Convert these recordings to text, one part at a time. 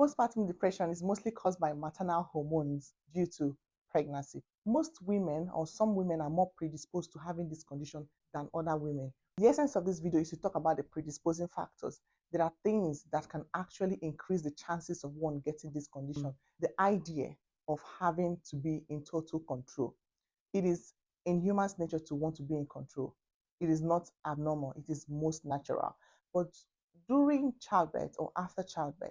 Postpartum depression is mostly caused by maternal hormones due to pregnancy. Most women or some women are more predisposed to having this condition than other women. The essence of this video is to talk about the predisposing factors. There are things that can actually increase the chances of one getting this condition. The idea of having to be in total control. It is in humans' nature to want to be in control. It is not abnormal, it is most natural. But during childbirth or after childbirth,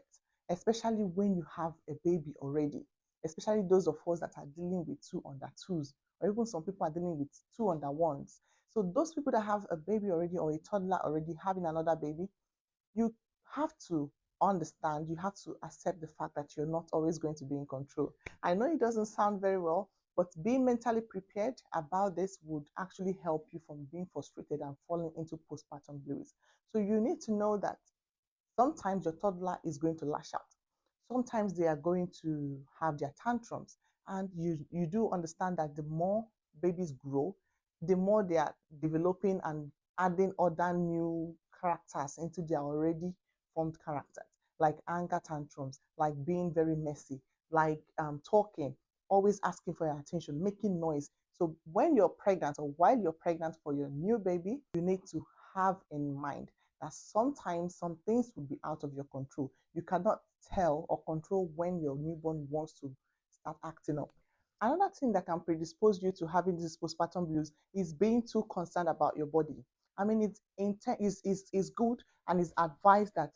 especially when you have a baby already, especially those of us that are dealing with two under twos, or even some people are dealing with two under ones. So those people that have a baby already or a toddler already having another baby, you have to understand, you have to accept the fact that you're not always going to be in control. I know it doesn't sound very well, but being mentally prepared about this would actually help you from being frustrated and falling into postpartum blues. So you need to know that sometimes your toddler is going to lash out. Sometimes they are going to have their tantrums. And you do understand that the more babies grow, the more they are developing and adding other new characters into their already formed characters, like anger tantrums, like being very messy, like talking, always asking for your attention, making noise. So when you're pregnant or while you're pregnant for your new baby, you need to have in mind that sometimes some things will be out of your control. You cannot tell or control when your newborn wants to start acting up. Another thing that can predispose you to having this postpartum blues is being too concerned about your body. I mean, it's good and it's advised that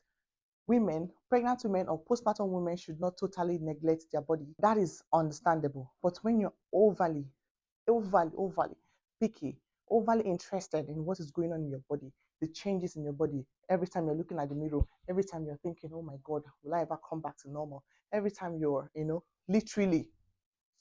women, pregnant women or postpartum women should not totally neglect their body. That is understandable. But when you're overly picky, overly interested in what is going on in your body, the changes in your body, every time you're looking at the mirror, every time you're thinking, oh my God, will I ever come back to normal? Every time you're, literally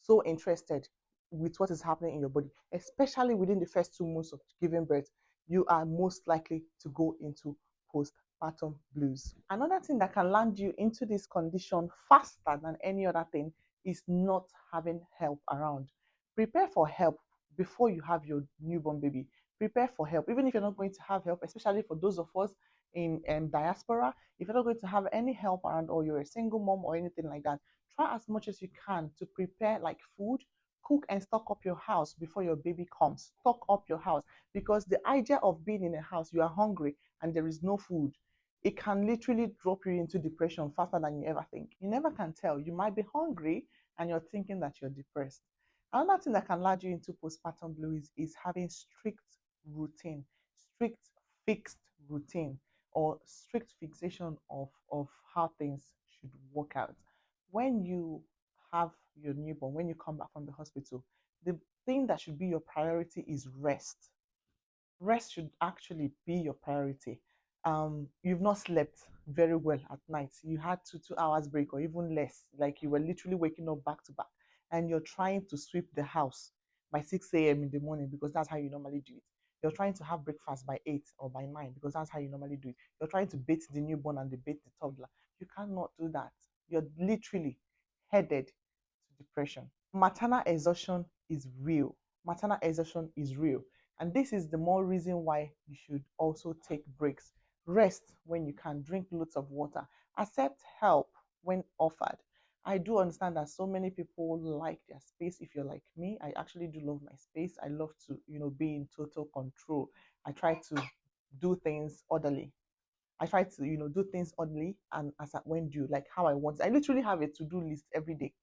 so interested with what is happening in your body, especially within the first 2 months of giving birth, you are most likely to go into postpartum blues. Another thing that can land you into this condition faster than any other thing is not having help around. Prepare for help before you have your newborn baby. Prepare for help, even if you're not going to have help, especially for those of us in diaspora. If you're not going to have any help around, or you're a single mom or anything like that, try as much as you can to prepare like food, cook and stock up your house before your baby comes. Stock up your house, because the idea of being in a house, you are hungry and there is no food, it can literally drop you into depression faster than you ever think. You never can tell. You might be hungry and you're thinking that you're depressed. Another thing that can lead you into postpartum blues is having strict routine, strict fixed routine, or strict fixation of how things should work out. When you have your newborn, when you come back from the hospital, the thing that should be your priority is rest. Rest should actually be your priority. You've not slept very well at night. You had two hours break or even less. Like you were literally waking up back to back, and you're trying to sweep the house by 6 a.m. in the morning because that's how you normally do it. You're trying to have breakfast by 8 or by 9 because that's how you normally do it. You're trying to bathe the newborn and bathe the toddler. You cannot do that. You're literally headed to depression. Maternal exhaustion is real. Maternal exhaustion is real. And this is the more reason why you should also take breaks. Rest when you can, drink lots of water, accept help when offered. I do understand that so many people like their space. If you're like me, I actually do love my space. I love to, be in total control. I try to do things orderly. I try to, do things orderly and as at when due, like how I want. I literally have a to-do list every day.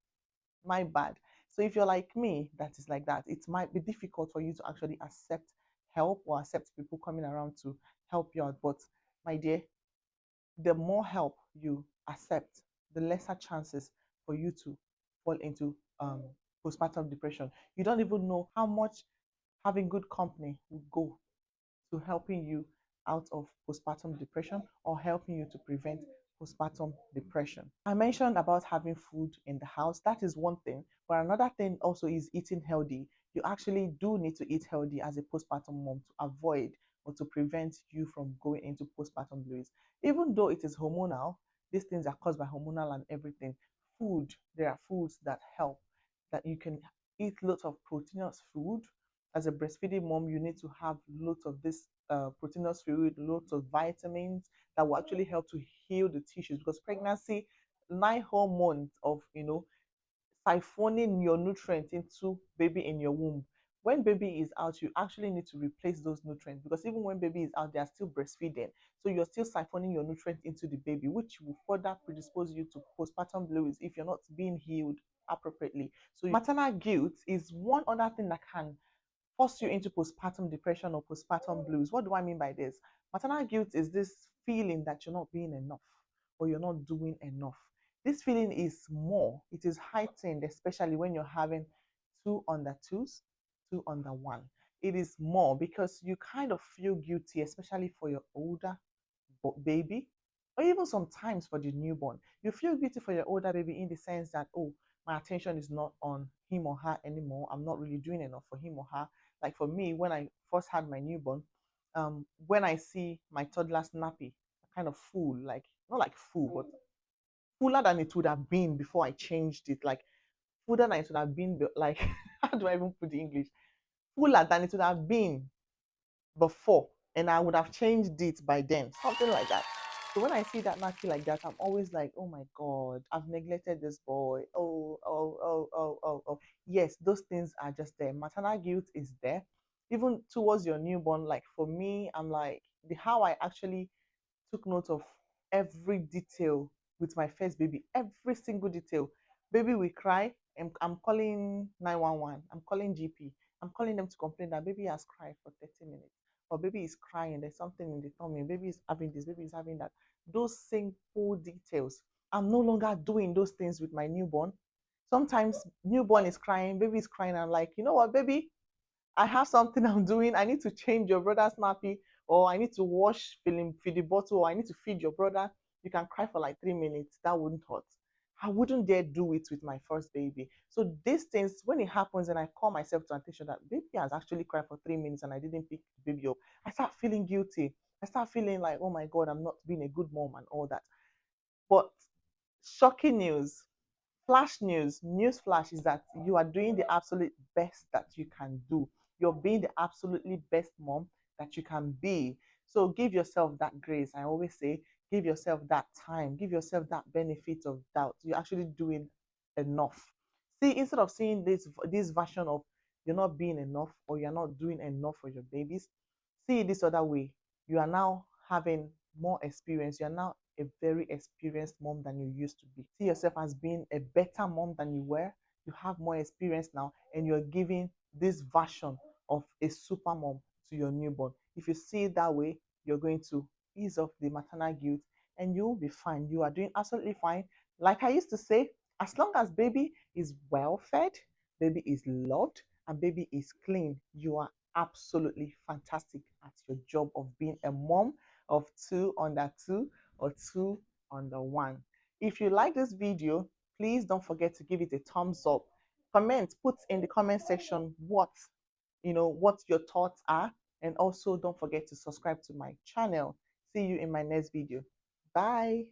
My bad. So if you're like me, that is like that, it might be difficult for you to actually accept help or accept people coming around to help you out. But my dear, the more help you accept, the lesser chances for you to fall into postpartum depression. You don't even know how much having good company would go to helping you out of postpartum depression or helping you to prevent postpartum depression. I mentioned about having food in the house. That is one thing. But another thing also is eating healthy. You actually do need to eat healthy as a postpartum mom to avoid or to prevent you from going into postpartum blues. Even though it is hormonal, these things are caused by hormonal and everything. Food, there are foods that help, that you can eat lots of proteinous food. As a breastfeeding mom, you need to have lots of this proteinous food, lots of vitamins that will actually help to heal the tissues, because pregnancy nine whole months of siphoning your nutrients into baby in your womb. When baby is out, you actually need to replace those nutrients, because even when baby is out, they are still breastfeeding. So you're still siphoning your nutrients into the baby, which will further predispose you to postpartum blues if you're not being healed appropriately. So maternal guilt is one other thing that can force you into postpartum depression or postpartum blues. What do I mean by this? Maternal guilt is this feeling that you're not being enough or you're not doing enough. This feeling is more, it is heightened, especially when you're having two under twos, two under one. It is more because you kind of feel guilty, especially for your older baby, or even sometimes for the newborn. You feel guilty for your older baby in the sense that, oh, my attention is not on him or her anymore. I'm not really doing enough for him or her. Like for me, when I first had my newborn, when I see my toddler's nappy, I kind of full, like not like full, but fuller than it would have been before I changed it. Like fuller than it would have been, like how do I even put the English? Fuller than it would have been before, and I would have changed it by then, something like that. So when I see that nappy like that, I'm always like, oh my God, I've neglected this boy. Oh, oh, oh, oh, oh, oh. Yes, those things are just there. Maternal guilt is there. Even towards your newborn, like for me, I'm like, the how I actually took note of every detail with my first baby, every single detail. Baby will cry, and I'm calling 911, I'm calling GP, I'm calling them to complain that baby has cried for 30 minutes, or baby is crying, there's something in the tummy, baby is having this, baby is having that. Those simple details. I'm no longer doing those things with my newborn. Sometimes newborn is crying, baby is crying. I'm like, you know what, baby, I have something I'm doing. I need to change your brother's nappy, or I need to wash, feed the bottle, or I need to feed your brother. You can cry for like 3 minutes. That wouldn't hurt. I wouldn't dare do it with my first baby. So these things, when it happens and I call myself to attention that baby has actually cried for 3 minutes and I didn't pick the baby up, I start feeling guilty. I start feeling like, oh my God, I'm not being a good mom and all that. But shocking news, flash news flash is that you are doing the absolute best that you can do. You're being the absolutely best mom that you can be. So give yourself that grace. I always say, give yourself that time, give yourself that benefit of doubt. You're actually doing enough. See, instead of seeing this version of you're not being enough or you're not doing enough for your babies, see it this other way. You are now having more experience. You're now a very experienced mom than you used to be. See yourself as being a better mom than you were. You have more experience now, and you're giving this version of a super mom to your newborn. If you see it that way, you're going to ease off the maternal guilt and you'll be fine. You are doing absolutely fine. Like I used to say, as long as baby is well fed, baby is loved, and baby is clean, you are absolutely fantastic at your job of being a mom of two under two or two under one. If you like this video, please don't forget to give it a thumbs up. Comment, put in the comment section what your thoughts are, and also don't forget to subscribe to my channel. See you in my next video. Bye.